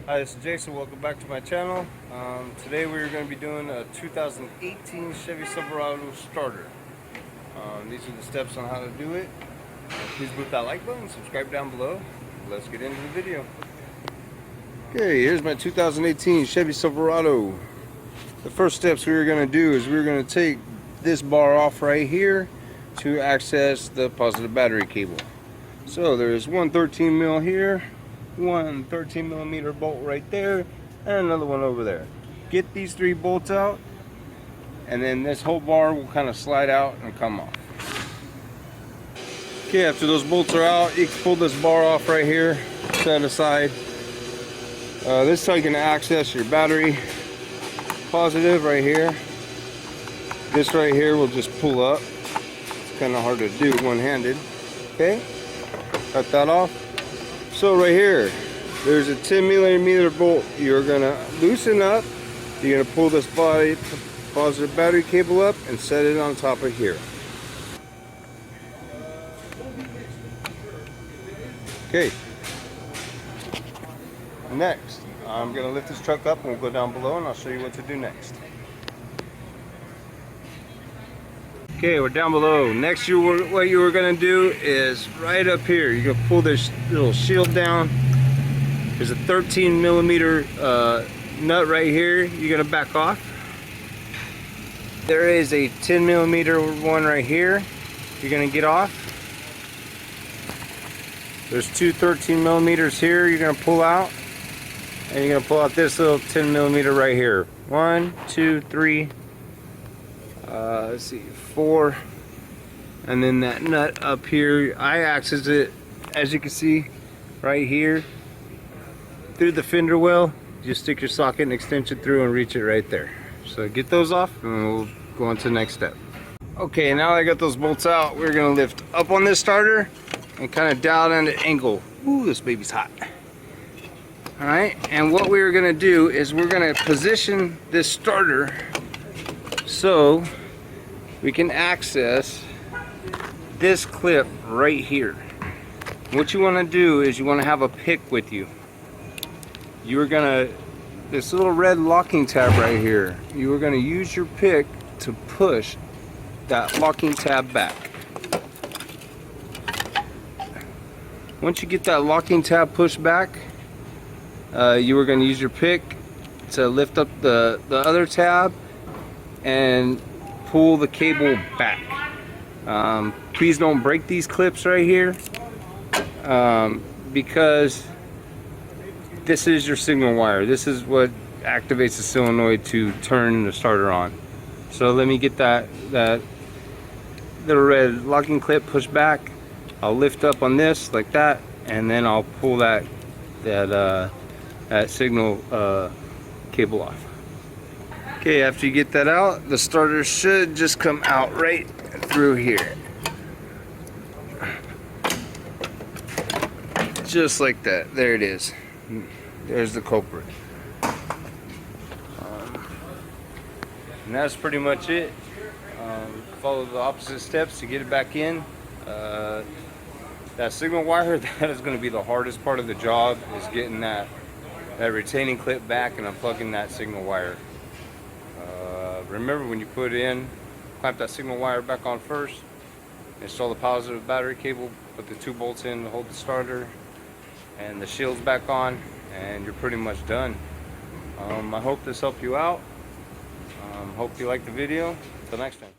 Hi, this is Jason. Welcome back to my channel. Today we're going to be doing a 2018 Chevy Silverado starter. These are the steps on how to do it. Please hit that like button, subscribe down below. Let's get into the video. Okay, here's my 2018 Chevy Silverado. The first steps we are going to do is we're going to take this bar off right here to access the positive battery cable. So there's one 13 mil here, one 13 millimeter bolt right there, and another one over there. Get these three bolts out, and then this whole bar will kind of slide out and come off. Okay, after those bolts are out, you can pull this bar off right here, set it aside. This is how you can access your battery positive right here. This right here will just pull up. It's kind of hard to do one-handed. Okay, cut that off. So right here, there's a 10 millimeter bolt. You're gonna loosen up. You're gonna pull this positive battery cable up and set it on top of here. Okay. Next, I'm gonna lift this truck up and we'll go down below and I'll show you what to do next. Okay, we're down below. Next, what you were gonna do is right up here. You're gonna pull this little shield down. There's a 13 millimeter nut right here. You're gonna back off. There is a 10 millimeter one right here. You're gonna get off. There's two 13 millimeters here. You're gonna pull out, and you're gonna pull out this little 10 millimeter right here. 1, 2, 3. Let's see, 4, and then that nut up here, I access it, as you can see, right here, through the fender well. Just stick your socket and extension through and reach it right there. So get those off, and we'll go on to the next step. Okay, now that I got those bolts out, we're gonna lift up on this starter and kind of down at an angle. Ooh, this baby's hot. All right, and what we're gonna do is we're gonna position this starter so we can access this clip right here. What you want to do is you want to have a pick with you. You're gonna, this little red locking tab right here, you are going to use your pick to push that locking tab back. Once you get that locking tab pushed back, you are going to use your pick to lift up the other tab and pull the cable back. Please don't break these clips right here, because this is your signal wire. This is what activates the solenoid to turn the starter on. So let me get that little red locking clip pushed back. I'll lift up on this like that, and then I'll pull that signal cable off. Okay, after you get that out, the starter should just come out right through here. Just like that. There it is. There's the culprit. And that's pretty much it. Follow the opposite steps to get it back in. That signal wire, that is going to be the hardest part of the job, is getting that retaining clip back and unplugging that signal wire. Remember, when you put it in, clamp that signal wire back on first, install the positive battery cable, put the 2 bolts in to hold the starter, and the shield's back on, and you're pretty much done. I hope this helped you out. Hope you liked the video. Until next time.